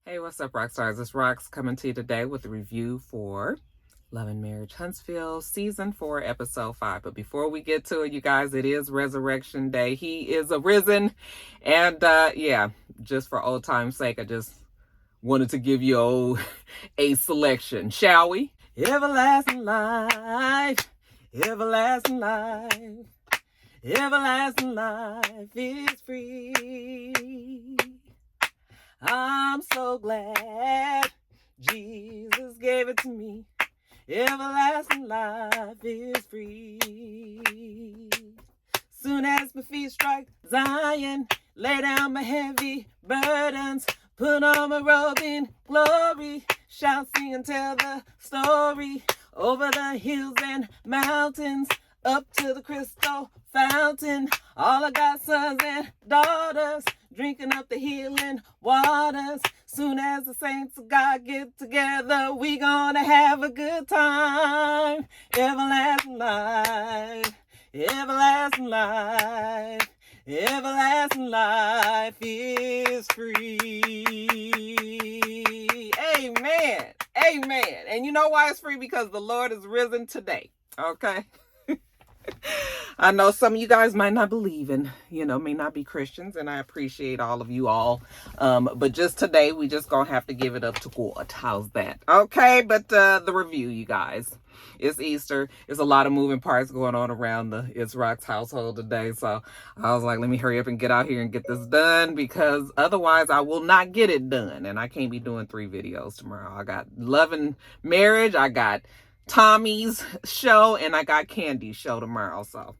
Hey, what's up, rock stars? It's Rox coming to you today with a review for Love and Marriage Huntsville Season 4, Episode 5. But before we get to it, you guys, it is Resurrection Day. He is arisen. And yeah, just for old time's sake, I just wanted to give you a selection, shall we? Everlasting life, everlasting life, everlasting life is free. I'm so glad Jesus gave it to me. Everlasting life is free. Soon as my feet strike Zion, lay down my heavy burdens, put on my robe in glory, shout, sing, and tell the story. Over the hills and mountains, up to the crystal fountain, all of God's sons and daughters, drinking up the healing waters. Soon as the saints of God get together, we gonna have a good time. Everlasting life, everlasting life, everlasting life is free. Amen, amen. And you know why it's free? Because the Lord is risen today, okay? I know some of you guys might not believe in, may not be Christians, and I appreciate all of you all. But just today, we just gonna have to give it up to God. How's that? Okay, but the review, you guys. It's Easter. There's a lot of moving parts going on around the itsrox household today. So I was like, let me hurry up and get out here and get this done, because otherwise I will not get it done. And I can't be doing 3 videos tomorrow. I got Love and Marriage. I got Tommy's show, and I got Candy's show tomorrow. So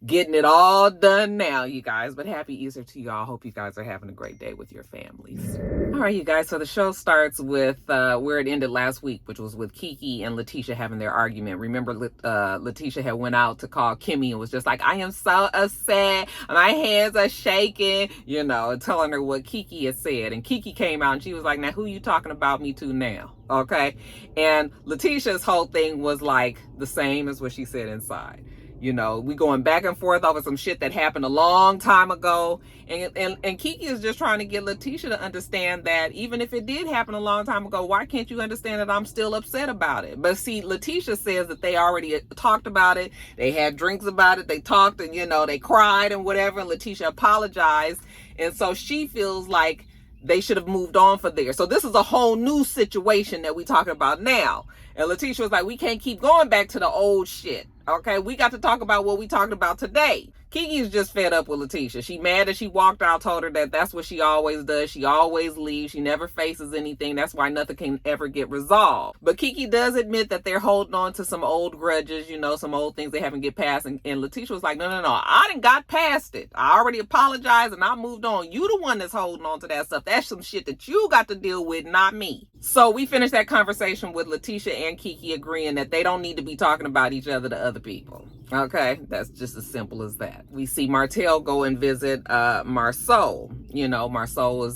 getting it all done now, you guys. But happy Easter to y'all. Hope you guys are having a great day with your families. All right, you guys. So the show starts with where it ended last week, which was with Kiki and Leticia having their argument. Remember, Leticia had went out to call Kimmy and was just like, I am so upset. My hands are shaking, and telling her what Kiki had said. And Kiki came out and she was like, now who you talking about me to now? Okay. And Leticia's whole thing was like the same as what she said inside. We going back and forth over some shit that happened a long time ago. And Kiki is just trying to get Leticia to understand that even if it did happen a long time ago, why can't you understand that I'm still upset about it? But see, Leticia says that they already talked about it. They had drinks about it. They talked and, they cried and whatever. And Leticia apologized. And so she feels like they should have moved on for there. So this is a whole new situation that we talking about now. And Leticia was like, we can't keep going back to the old shit. Okay, we got to talk about what we talked about today. Kiki's just fed up with Leticia. She mad that she walked out, told her that that's what she always does. She always leaves. She never faces anything. That's why nothing can ever get resolved. But Kiki does admit that they're holding on to some old grudges, some old things they haven't get past. And Leticia was like, no, I done got past it. I already apologized and I moved on. You the one that's holding on to that stuff. That's some shit that you got to deal with, not me. So we finished that conversation with Leticia and Kiki agreeing that they don't need to be talking about each other to other people. Okay, that's just as simple as that. We see Martel go and visit Marcel. Marcel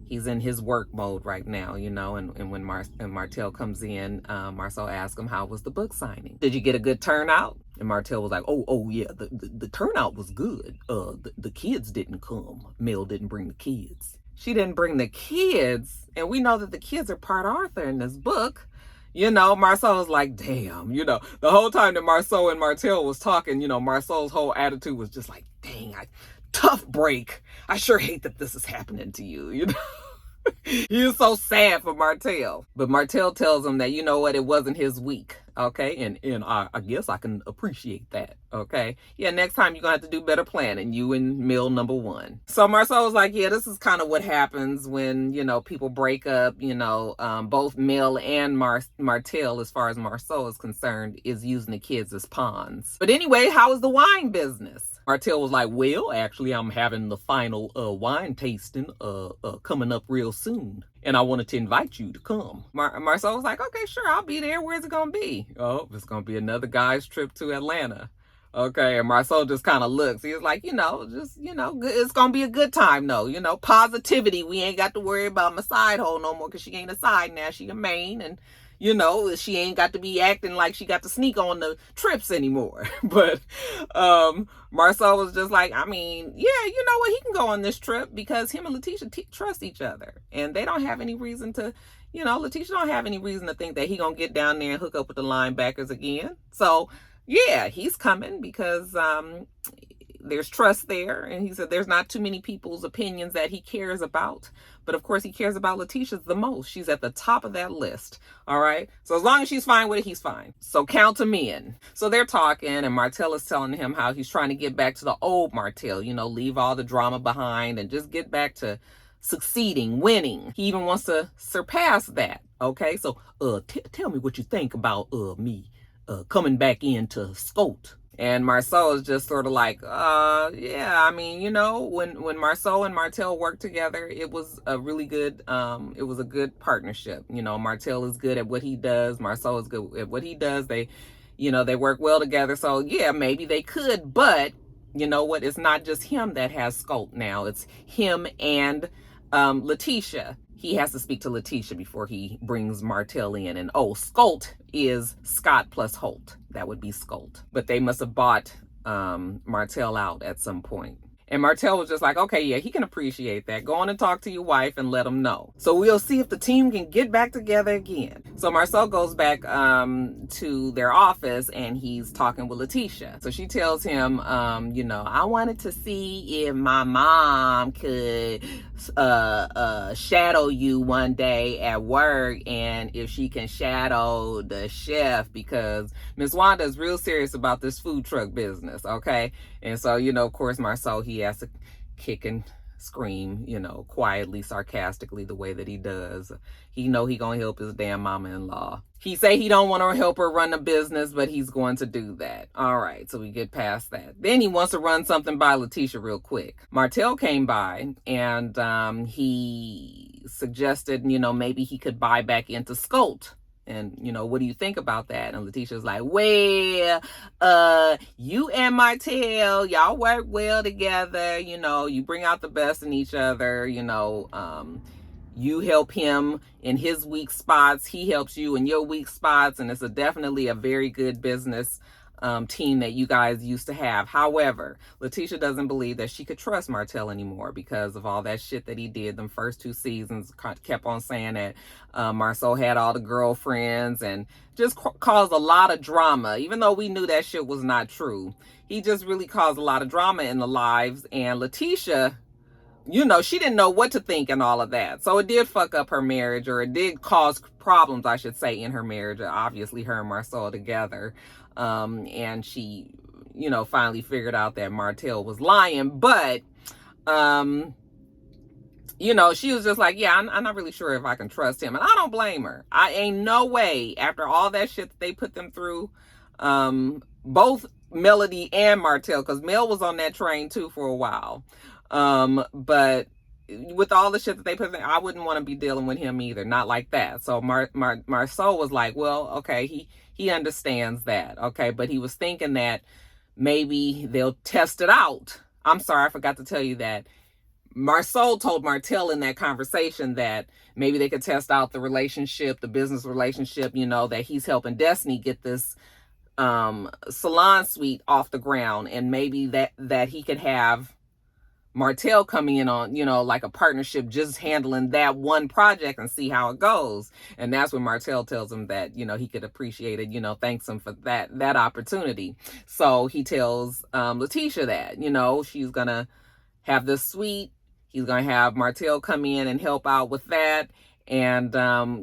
he's in his work mode right now, and when Martel comes in, Marcel asks him, how was the book signing? Did you get a good turnout? And Martel was like, oh yeah, the turnout was good. The kids didn't come. Mel didn't bring the kids. She didn't bring the kids, and we know that the kids are part author in this book. Marcel was like, damn, the whole time that Marcel and Martel was talking, Marcel's whole attitude was just like, dang, tough break. I sure hate that this is happening to you, He was so sad for Martel. But Martel tells him that, it wasn't his week. Okay. And I guess I can appreciate that. Okay. Yeah. Next time you're going to have to do better planning. You and Mill number 1. So Marcel was like, yeah, this is kind of what happens when, people break up, both Mill and Martel, as far as Marcel is concerned, is using the kids as pawns. But anyway, how is the wine business? Martel was like, well, actually, I'm having the final wine tasting coming up real soon. And I wanted to invite you to come. Marcel was like, okay, sure, I'll be there. Where's it going to be? Oh, it's going to be another guy's trip to Atlanta. Okay, and Marcel just kind of looks. He's like, it's going to be a good time, though. Positivity. We ain't got to worry about my side hole no more, because she ain't a side now. She a main. And, You know, she ain't got to be acting like she got to sneak on the trips anymore. But Marcel was just like, I mean, yeah, you know what? He can go on this trip because him and Leticia trust each other. And they don't have any reason to, you know, Leticia don't have any reason to think that he gonna get down there and hook up with the linebackers again. So, yeah, he's coming because there's trust there. And he said there's not too many people's opinions that he cares about. But of course, he cares about Leticia's the most. She's at the top of that list. All right. So as long as she's fine with it, he's fine. So count him in. So they're talking, and Martel is telling him how he's trying to get back to the old Martel, you know, leave all the drama behind and just get back to succeeding, winning. He even wants to surpass that. Okay. So tell me what you think about me coming back into Scout. And Marcel is just sort of like, yeah, I mean, you know, when Marcel and Martel worked together, it was a really good, it was a good partnership. You know, Martel is good at what he does. Marcel is good at what he does. They, you know, they work well together. So yeah, maybe they could, but you know what? It's not just him that has Scout now. It's him and Leticia. He has to speak to Leticia before he brings Martel in. And Scout is Scott plus Holt. That would be Scout. But they must have bought Martel out at some point. And Martel was just like, okay, yeah, he can appreciate that. Go on and talk to your wife and let him know. So we'll see if the team can get back together again. So Marcel goes back to their office and he's talking with Leticia. So she tells him, you know, I wanted to see if my mom could shadow you one day at work and if she can shadow the chef because Miss Wanda is real serious about this food truck business, okay? And so, you know, of course, Marcel, he has to kick and scream, you know, quietly, sarcastically, the way that he does. He know he gonna help his damn mama-in-law. He say he don't want to help her run a business, but he's going to do that. All right, so we get past that. Then he wants to run something by Leticia real quick. Martel came by and he suggested, you know, maybe he could buy back into Scout. And, you know, what do you think about that? And Leticia's like, well, you and Martel, y'all work well together. You know, you bring out the best in each other. You know, you help him in his weak spots. He helps you in your weak spots. And it's definitely a very good business team that you guys used to have. However, Leticia doesn't believe that she could trust Martel anymore because of all that shit that he did them first 2 seasons. Kept on saying that Marcel had all the girlfriends and just caused a lot of drama, even though we knew that shit was not true. He just really caused a lot of drama in the lives, and Leticia, you know, she didn't know what to think and all of that. So it did fuck up her marriage, or it did cause problems, I should say, in her marriage. Obviously, her and Marcel together. And she, you know, finally figured out that Martel was lying. But, you know, she was just like, yeah, I'm not really sure if I can trust him. And I don't blame her. I ain't no way, after all that shit that they put them through, both Melody and Martel, because Mel was on that train too for a while. But with all the shit that they put in, I wouldn't want to be dealing with him either. Not like that. So Marcel was like, well, okay, he understands that. Okay. But he was thinking that maybe they'll test it out. I'm sorry, I forgot to tell you that Marcel told Martel in that conversation that maybe they could test out the relationship, the business relationship, you know, that he's helping Destiny get this salon suite off the ground, and maybe that he could have Martel coming in on, you know, like a partnership, just handling that one project and see how it goes. And that's when Martel tells him that, you know, he could appreciate it, you know, thanks him for that opportunity. So he tells Leticia that, you know, she's gonna have this suite. He's gonna have Martel come in and help out with that. And,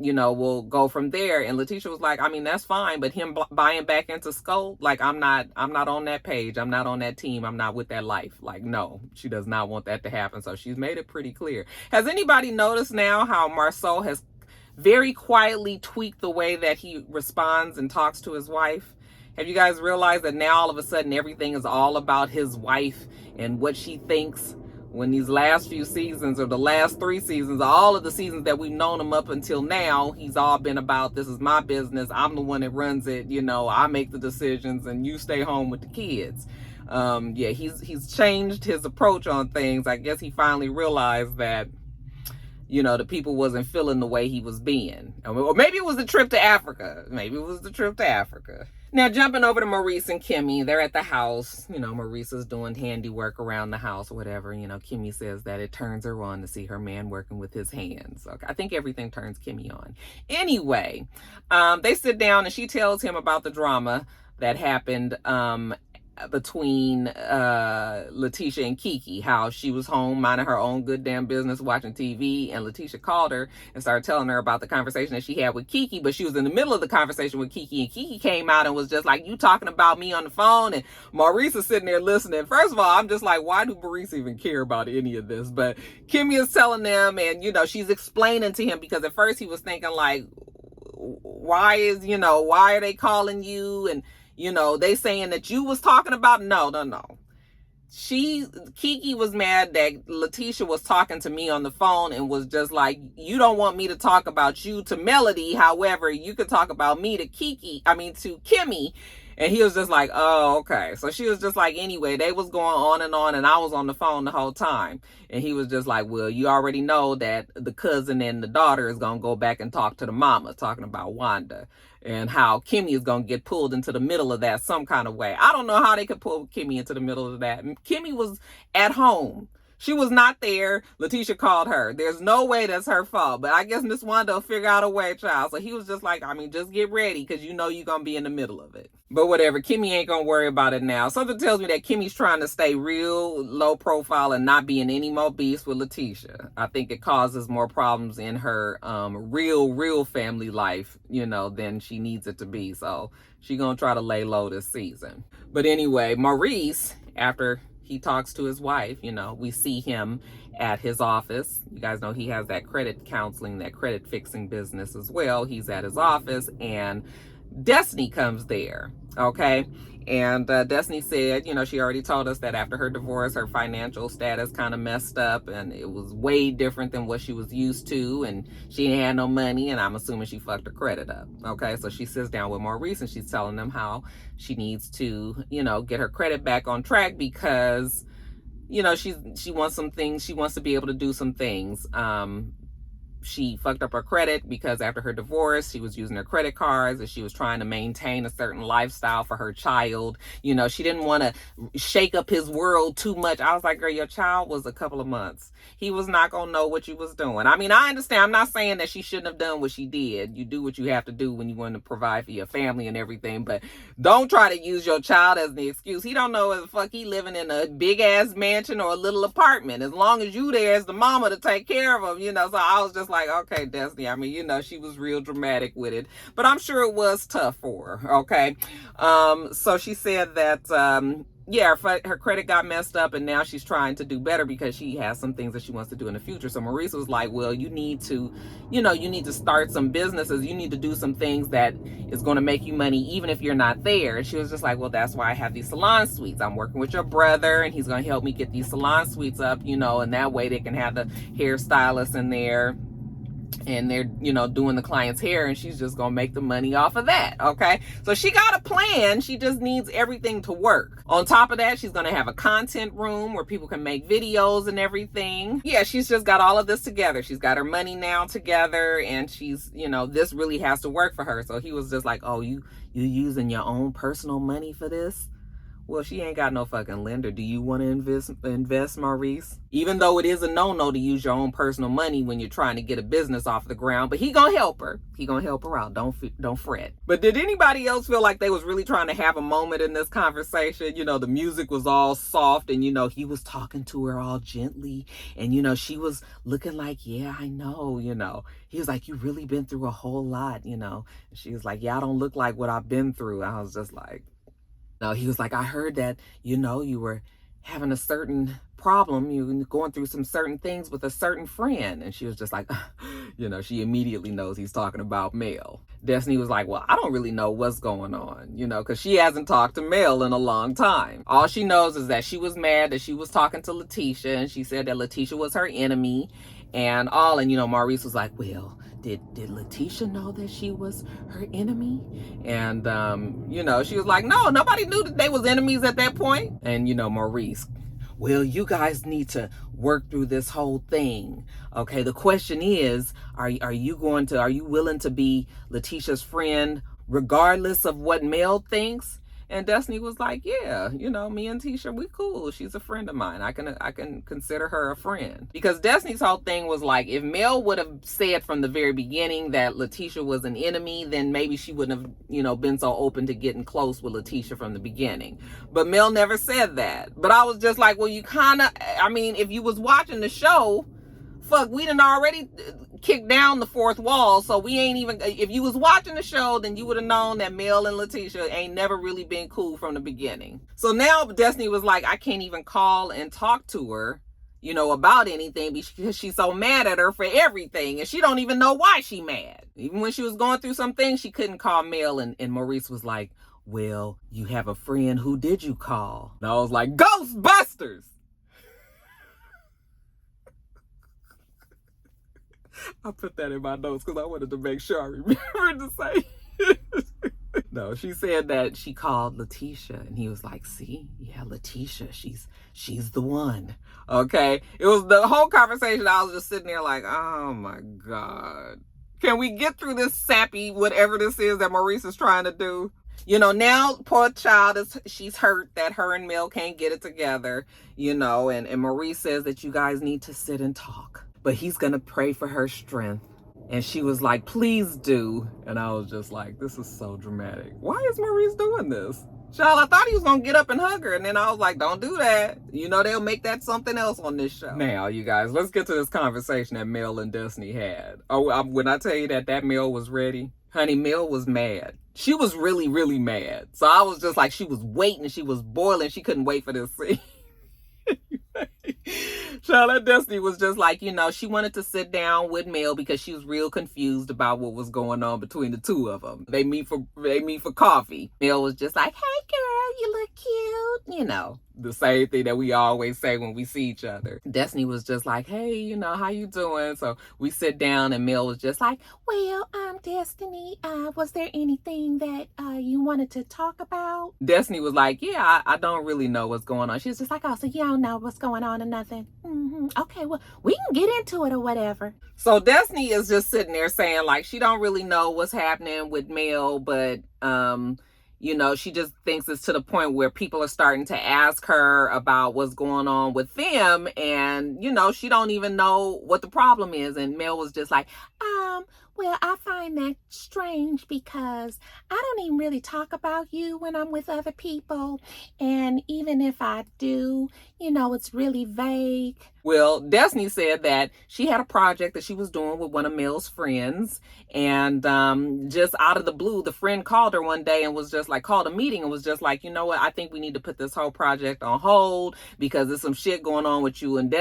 you know, we'll go from there. And Leticia was like, I mean, that's fine. But him buying back into Scout, like, I'm not on that page. I'm not on that team. I'm not with that life. Like, no, she does not want that to happen. So she's made it pretty clear. Has anybody noticed now how Marcel has very quietly tweaked the way that he responds and talks to his wife? Have you guys realized that now all of a sudden everything is all about his wife and what she thinks? When these last few seasons, or the last 3 seasons, all of the seasons that we've known him up until now, he's all been about, this is my business, I'm the one that runs it, you know, I make the decisions and you stay home with the kids. Yeah, he's changed his approach on things. I guess he finally realized that you know, the people wasn't feeling the way he was being. Or maybe it was the trip to Africa. Maybe it was the trip to Africa. Now, jumping over to Maurice and Kimmy, they're at the house. You know, Maurice is doing handiwork around the house or whatever. You know, Kimmy says that it turns her on to see her man working with his hands. Okay, I think everything turns Kimmy on. Anyway, they sit down and she tells him about the drama that happened between Leticia and Kiki, how she was home minding her own good damn business watching TV, and Leticia called her and started telling her about the conversation that she had with Kiki, but she was in the middle of the conversation with Kiki, and Kiki came out and was just like, you talking about me on the phone? And Maurice is sitting there listening. First of all, I'm just like, why do Maurice even care about any of this? But Kimmy is telling them, and you know, she's explaining to him, because at first he was thinking like, why are they calling you? And you know, they saying that you was talking about, no. Kiki was mad that Leticia was talking to me on the phone and was just like, you don't want me to talk about you to Melody. However, you could talk about me to Kimmy. And he was just like, oh, okay. So she was just like, anyway, they was going on, and I was on the phone the whole time. And he was just like, well, you already know that the cousin and the daughter is going to go back and talk to the mama, talking about Wanda, and how Kimmy is going to get pulled into the middle of that some kind of way. I don't know how they could pull Kimmy into the middle of that. Kimmy was at home. She was not there. Leticia called her. There's no way that's her fault. But I guess Miss Wanda will figure out a way, child. So he was just like, I mean, just get ready, because you know you're going to be in the middle of it. But whatever, Kimmy ain't going to worry about it now. Something tells me that Kimmy's trying to stay real low profile and not be in any more beefs with Leticia. I think it causes more problems in her real family life, you know, than she needs it to be. So she's going to try to lay low this season. But anyway, Maurice, after he talks to his wife, you know, we see him at his office. You guys know he has that credit counseling, that credit fixing business as well. He's at his office, and Destiny comes there, okay? And Destiny said, you know, she already told us that after her divorce, her financial status kind of messed up, and it was way different than what she was used to, and she ain't had no money, and I'm assuming she fucked her credit up, okay? So she sits down with Maurice, and she's telling them how she needs to, you know, get her credit back on track, because, you know, she wants some things, she wants to be able to do some things. She fucked up her credit because after her divorce, she was using her credit cards and she was trying to maintain a certain lifestyle for her child. You know, she didn't want to shake up his world too much. I was like, girl, your child was a couple of months. He was not going to know what you was doing. I mean, I understand. I'm not saying that she shouldn't have done what she did. You do what you have to do when you want to provide for your family and everything, but don't try to use your child as an excuse. He don't know if the fuck he living in a big ass mansion or a little apartment. As long as you there as the mama to take care of him, you know. So I was just like, okay, Destiny. I mean, you know, she was real dramatic with it, but I'm sure it was tough for her. Okay. So she said that, yeah, her credit got messed up and now she's trying to do better because she has some things that she wants to do in the future. So Maurice was like, well, you need to, you know, you need to start some businesses. You need to do some things that is going to make you money even if you're not there. And she was just like, well, that's why I have these salon suites. I'm working with your brother and he's going to help me get these salon suites up, you know, and that way they can have the hairstylist in there and they're, you know, doing the client's hair, and she's just gonna make the money off of that. Okay, so she got a plan. She just needs everything to work. On top of that, she's gonna have a content room where people can make videos and everything. Yeah, she's just got all of this together. She's got her money now together, and she's, you know, this really has to work for her. So he was just like, oh, you using your own personal money for this? Well, she ain't got no fucking lender. Do you want to invest, Maurice? Even though it is a no-no to use your own personal money when you're trying to get a business off the ground, but he gonna help her. He gonna help her out. Don't fret. But did anybody else feel like they was really trying to have a moment in this conversation? You know, the music was all soft, and you know, he was talking to her all gently, and you know, she was looking like, yeah, I know, you know. He was like, you really been through a whole lot, you know. And she was like, yeah, I don't look like what I've been through. I was just like, no, he was like, I heard that, you know, you were having a certain problem. You were going through some certain things with a certain friend. And she was just like, you know, she immediately knows he's talking about Mel. Destiny was like, well, I don't really know what's going on, you know, because she hasn't talked to Mel in a long time. All she knows is that she was mad that she was talking to Leticia, and she said that Leticia was her enemy and all. And, you know, Maurice was like, well, did Leticia know that she was her enemy? And, you know, she was like, no, nobody knew that they was enemies at that point. And, you know, Maurice well, you guys need to work through this whole thing. Okay, the question is, are you willing to be Leticia's friend regardless of what Mel thinks? And Destiny was like, yeah, me and Tisha, we cool. She's a friend of mine. I can consider her a friend. Because Destiny's whole thing was like, if Mel would have said from the very beginning that Leticia was an enemy, then maybe she wouldn't have, been so open to getting close with Leticia from the beginning. But Mel never said that. But I was just like, well, if you was watching the show, fuck, we done already kicked down the fourth wall, so we ain't even, if you was watching the show, then you would have known that Mel and Leticia ain't never really been cool from the beginning. So now Destiny was like, I can't even call and talk to her, about anything because she's so mad at her for everything, and she don't even know why she mad. Even when she was going through some things, she couldn't call Mel, and Maurice was like, well, you have a friend, who did you call? And I was like, Ghostbusters! I put that in my notes because I wanted to make sure I remembered to say it. No, she said that she called Leticia, and he was like, see, yeah, Leticia, she's the one. Okay. It was the whole conversation. I was just sitting there like, oh my God. Can we get through this sappy, whatever this is that Maurice is trying to do? Now poor child she's hurt that her and Mel can't get it together, and Maurice says that you guys need to sit and talk. But he's going to pray for her strength. And she was like, please do. And I was just like, this is so dramatic. Why is Maurice doing this? Child, I thought he was going to get up and hug her. And then I was like, don't do that. They'll make that something else on this show. Now, you guys, let's get to this conversation that Mel and Destiny had. When I tell you that Mel was ready, honey, Mel was mad. She was really, really mad. So I was just like, she was waiting. She was boiling. She couldn't wait for this scene. Charlotte Destiny was just like, she wanted to sit down with Mel because she was real confused about what was going on between the two of them. They meet for coffee. Mel was just like, hey girl, you look cute. The same thing that we always say when we see each other. Destiny was just like, hey, how you doing? So we sit down and Mel was just like, well, Destiny, was there anything that you wanted to talk about? Destiny was like, yeah, I don't really know what's going on. She was just like, oh, so you don't know what's going on or nothing? Mm-hmm. Okay, well, we can get into it or whatever. So Destiny is just sitting there saying like, she don't really know what's happening with Mel, but, she just thinks it's to the point where people are starting to ask her about what's going on with them. And, she don't even know what the problem is. And Mel was just like, well, I find that strange because I don't even really talk about you when I'm with other people. And even if I do, it's really vague. Well, Destiny said that she had a project that she was doing with one of Mel's friends. And just out of the blue, the friend called her one day and was just like, called a meeting and was just like, you know what? I think we need to put this whole project on hold because there's some shit going on with you and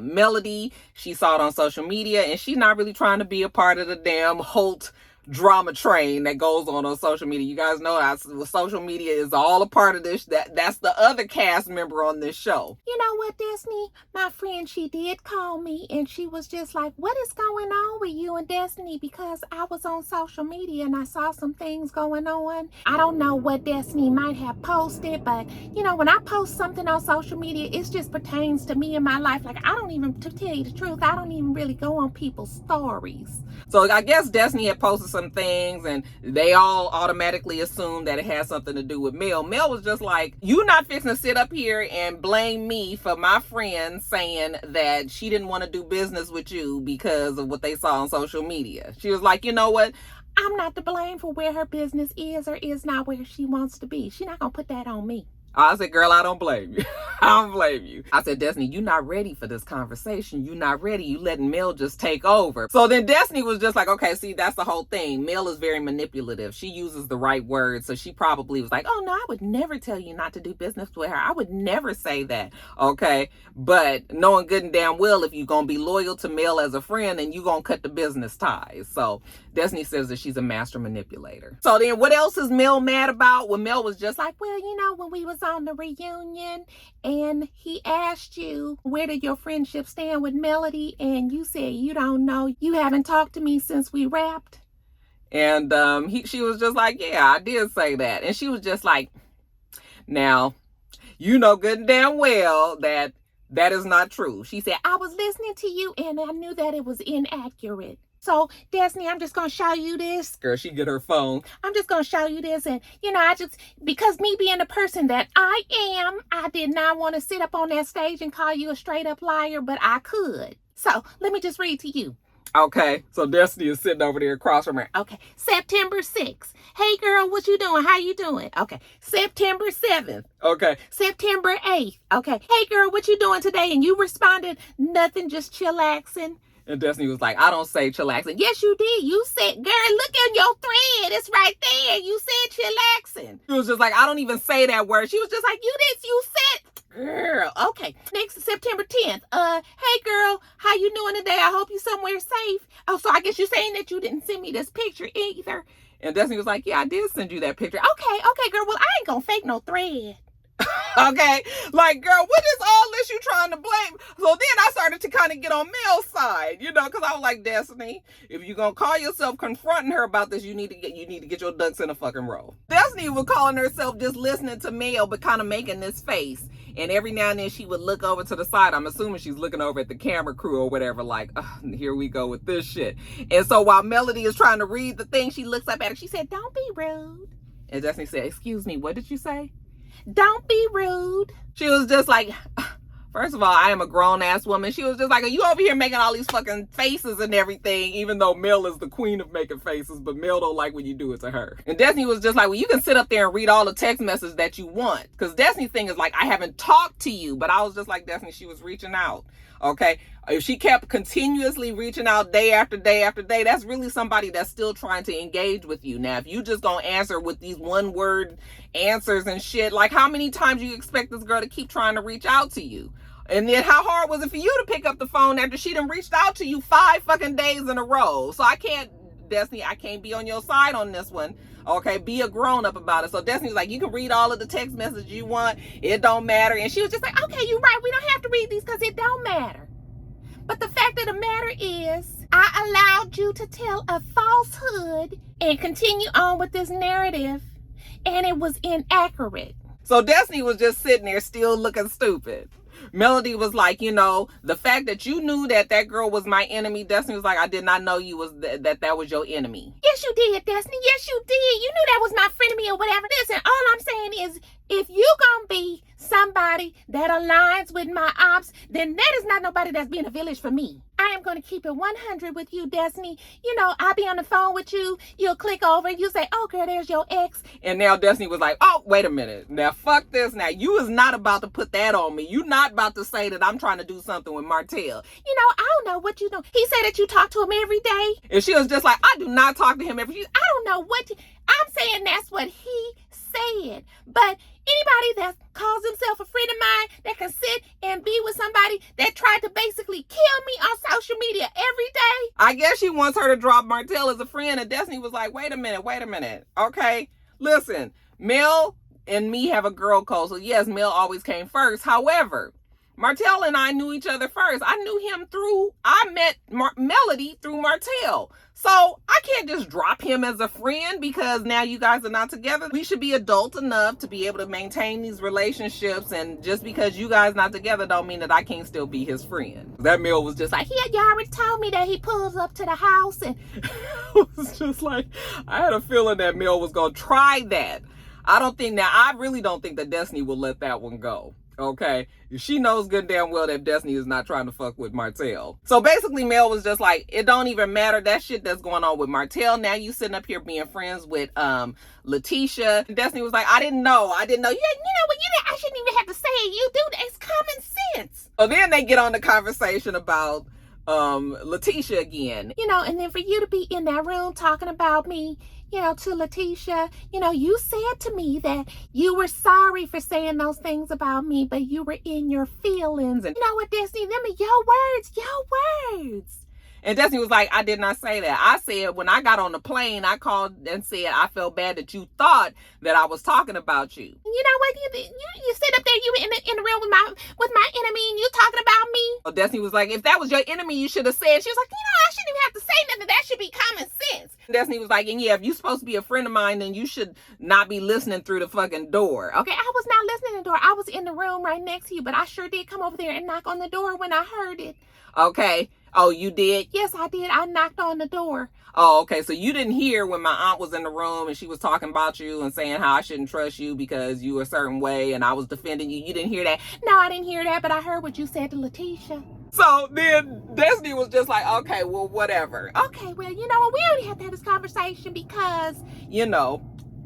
Melody. She saw it on social media and she's not really trying to be a part of the damn Holt drama train that goes on social media. You guys know that social media is all a part of this. That's the other cast member on this show. You know what, Destiny? My friend, she did call me and she was just like, what is going on with you and Destiny? Because I was on social media and I saw some things going on. I don't know what Destiny might have posted, but when I post something on social media, it just pertains to me and my life. Like, I don't even, to tell you the truth, I don't even really go on people's stories. So I guess Destiny had posted some things and they all automatically assumed that it had something to do with Mel. Mel was just like, you not fixing to sit up here and blame me for my friend saying that she didn't want to do business with you because of what they saw on social media. She was like, you know what? I'm not to blame for where her business is or is not where she wants to be. She's not going to put that on me. I said, girl, I don't blame you. I don't blame you. I said, Destiny, you're not ready for this conversation. You're not ready. You letting Mel just take over. So then Destiny was just like, okay, see, that's the whole thing. Mel is very manipulative. She uses the right words. So she probably was like, oh, no, I would never tell you not to do business with her. I would never say that. Okay. But knowing good and damn well, if you're going to be loyal to Mel as a friend, then you're going to cut the business ties. So Destiny says that she's a master manipulator. So then what else is Mel mad about? Well, Mel was just like, well, when we was on the reunion and he asked you, where did your friendship stand with Melody? And you said, you don't know. You haven't talked to me since we rapped. And she was just like, yeah, I did say that. And she was just like, now, You know good and damn well that that is not true. She said, I was listening to you and I knew that it was inaccurate. So, Destiny, I'm just going to show you this. Girl, she get her phone. I'm just going to show you this. And, because me being the person that I am, I did not want to sit up on that stage and call you a straight up liar, but I could. So, let me just read to you. Okay, so Destiny is sitting over there across from her. Okay, September 6th. Hey, girl, what you doing? How you doing? Okay, September 7th. Okay. September 8th. Okay. Hey, girl, what you doing today? And you responded, nothing, just chillaxing. And Destiny was like, I don't say chillaxing. Yes, you did. You said, girl, look at your thread. It's right there. You said chillaxing. She was just like, I don't even say that word. She was just like, you said, girl. Okay. Next, September 10th. Hey, girl, how you doing today? I hope you somewhere safe. Oh, so I guess you're saying that you didn't send me this picture either. And Destiny was like, yeah, I did send you that picture. Okay, girl. Well, I ain't gonna fake no thread. Okay, like, girl, what is all this you trying to blame? So then I started to kind of get on Mel's side, because I was like, Destiny, if you're gonna call yourself confronting her about this, you need to get your ducks in a fucking row. Destiny was calling herself just listening to Mel, but kind of making this face. And every now and then she would look over to the side. I'm assuming she's looking over at the camera crew or whatever, like, here we go with this shit. And so while Melody is trying to read the thing, she looks up at her. She said, don't be rude. And Destiny said, excuse me, what did you say? Don't be rude. She was just like, first of all, I am a grown-ass woman. She was just like, are you over here making all these fucking faces and everything, even though Mel is the queen of making faces, but Mel don't like when you do it to her. And Destiny was just like, well, you can sit up there and read all the text messages that you want. Because Destiny's thing is like, I haven't talked to you. But I was just like, Destiny, she was reaching out. Okay, if she kept continuously reaching out day after day after day, that's really somebody that's still trying to engage with you. Now, if you just gonna answer with these one word answers and shit, like how many times you expect this girl to keep trying to reach out to you? And then how hard was it for you to pick up the phone after she done reached out to you 5 fucking days in a row? So I can't, Destiny, I can't be on your side on this one. Okay, be a grown-up about it. So Destiny's like, you can read all of the text messages you want. It don't matter. And she was just like, okay, you're right. We don't have to read these because it don't matter. But the fact of the matter is, I allowed you to tell a falsehood and continue on with this narrative, and it was inaccurate. So Destiny was just sitting there still looking stupid. Melody was like, the fact that you knew that girl was my enemy, Destiny was like, I did not know you was that was your enemy. Yes, you did, Destiny. Yes, you did. You knew that was my frenemy or whatever. Listen, all I'm saying is, if you gonna be somebody that aligns with my ops, then that is not nobody that's being a village for me. I am going to keep it 100 with you, Destiny. I'll be on the phone with you. You'll click over. You say, oh, girl, there's your ex. And now Destiny was like, oh, wait a minute. Now, fuck this. Now, you is not about to put that on me. You not about to say that I'm trying to do something with Martel. I don't know what you do. He said that you talk to him every day. And she was just like, I do not talk to him every day. I don't know what I'm saying that's what he said. But anybody that calls himself a friend of mine that can sit and be with somebody that tried to basically kill me on social media every day. I guess she wants her to drop Martel as a friend. And Destiny was like, wait a minute. Okay, listen, Mel and me have a girl code. So yes, Mel always came first. However, Martel and I knew each other first. I met Melody through Martel. So I can't just drop him as a friend because now you guys are not together. We should be adult enough to be able to maintain these relationships. And just because you guys not together don't mean that I can't still be his friend. That Mel was just like, you already told me that he pulls up to the house. And it was just like, I had a feeling that Mel was going to try that. I really don't think that Destiny will let that one go. Okay, she knows good damn well that Destiny is not trying to fuck with Martel. So basically Mel was just like, it don't even matter that shit that's going on with Martel. Now you sitting up here being friends with Leticia. Destiny was like, I didn't know. Yeah, I shouldn't even have to say it. You do that. It's common sense. So then they get on the conversation about Leticia again. And then for you to be in that room talking about me, to Leticia, you said to me that you were sorry for saying those things about me, but you were in your feelings. And you know what, Destiny, them are your words. And Destiny was like, I did not say that. I said, when I got on the plane, I called and said, I felt bad that you thought that I was talking about you. You know what? You sit up there, you in the room with my enemy, and you talking about me. So Destiny was like, if that was your enemy, you should have said. She was like, I shouldn't even have to say nothing. That should be common sense. Destiny was like, and yeah, if you're supposed to be a friend of mine, then you should not be listening through the fucking door. Okay, I was not listening to the door. I was in the room right next to you, but I sure did come over there and knock on the door when I heard it. Okay. Oh, you did? Yes, I did. I knocked on the door. Oh, okay. So you didn't hear when my aunt was in the room and she was talking about you and saying how I shouldn't trust you because you a certain way and I was defending you. You didn't hear that? No, I didn't hear that, but I heard what you said to Leticia. So then Destiny was just like, okay, well, whatever. Okay, well, you know what? We already had to have this conversation because, you know,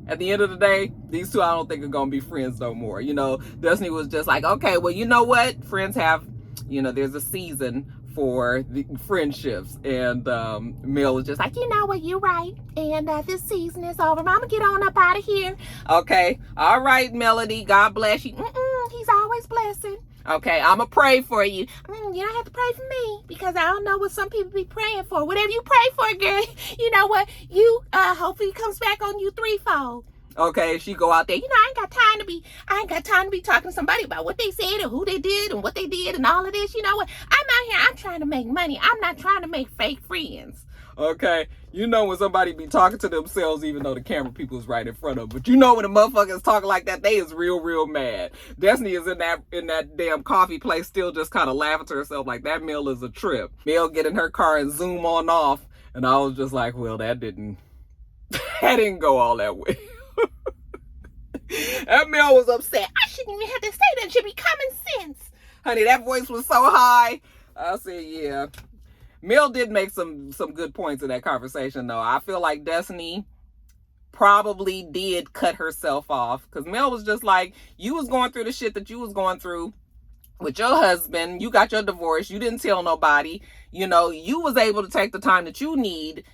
at the end of the day, these two I don't think are going to be friends no more. You know, Destiny was just like, okay, well, you know what? Friends have, you know, there's a season for the friendships. And Mel was just like, you know what? You're right. And this season is over. I'm going to get on up out of here. Okay. All right, Melody. God bless you. He's always blessing. Okay, I'm going to pray for you. You don't have to pray for me because I don't know what some people be praying for. Whatever you pray for, girl, you know what? You, hopefully it comes back on you threefold. Okay, she go out there. You know, I ain't got time to be talking to somebody about what they said and who they did and what they did and all of this. You know what? I'm out here. I'm trying to make money. I'm not trying to make fake friends. Okay, you know when somebody be talking to themselves even though the camera people is right in front of them. But you know when the motherfuckers talking like that, they is real mad. Destiny is in that damn coffee place still just kind of laughing to herself like that meal is a trip. Mel get in her car and zoom on off. And I was just like, well, that didn't go all that way. That Mel was upset. I shouldn't even have to say that. It should be common sense. Honey, that voice was so high. I said, yeah. Mel did make some good points in that conversation, though. I feel like Destiny probably did cut herself off because Mel was just like, you was going through the shit that you was going through with your husband. You got your divorce. You didn't tell nobody. You know, you was able to take the time that you need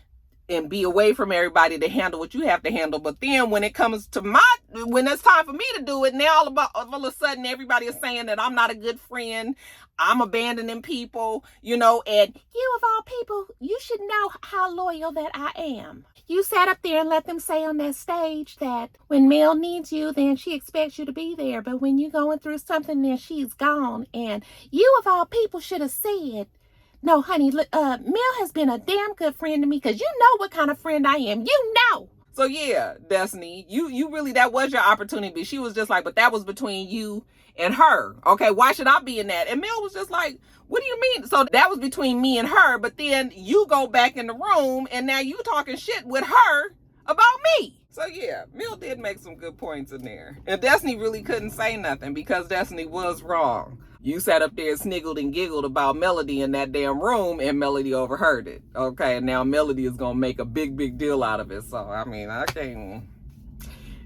and be away from everybody to handle what you have to handle. But then when it comes to when it's time for me to do it, now all of a sudden everybody is saying that I'm not a good friend. I'm abandoning people, you know, and you of all people, you should know how loyal that I am. You sat up there and let them say on that stage that when Mel needs you, then she expects you to be there. But when you're going through something, then she's gone. And you of all people should have said, no, honey, Mel has been a damn good friend to me because you know what kind of friend I am. You know. So yeah, Destiny, you really, that was your opportunity. She was just like, but that was between you and her. Okay, why should I be in that? And Mel was just like, what do you mean? So that was between me and her, but then you go back in the room and now you talking shit with her about me. So yeah, Mel did make some good points in there. And Destiny really couldn't say nothing because Destiny was wrong. You sat up there and sniggled and giggled about Melody in that damn room and Melody overheard it. Okay, and now Melody is going to make a big deal out of it. So, I mean, I can't...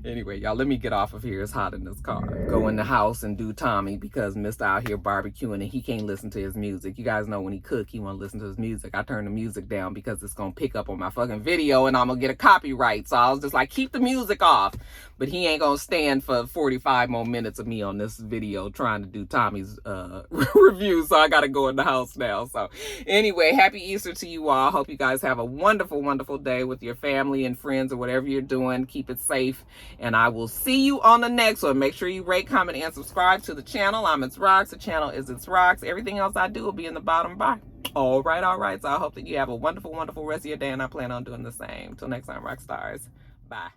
Anyway, y'all, let me get off of here. It's hot in this car. Go in the house and do Tommy because Mr. out here barbecuing and he can't listen to his music. You guys know when he cook, he want to listen to his music. I turn the music down because it's going to pick up on my fucking video and I'm going to get a copyright. So I was just like, keep the music off. But he ain't going to stand for 45 more minutes of me on this video trying to do Tommy's review. So I got to go in the house now. So anyway, happy Easter to you all. Hope you guys have a wonderful day with your family and friends or whatever you're doing. Keep it safe. And I will see you on the next one. Make sure you rate, comment, and subscribe to the channel. I'm itsrox. The channel is itsrox. Everything else I do will be in the bottom bar. All right. So I hope that you have a wonderful rest of your day, and I plan on doing the same. Till next time, rock stars. Bye.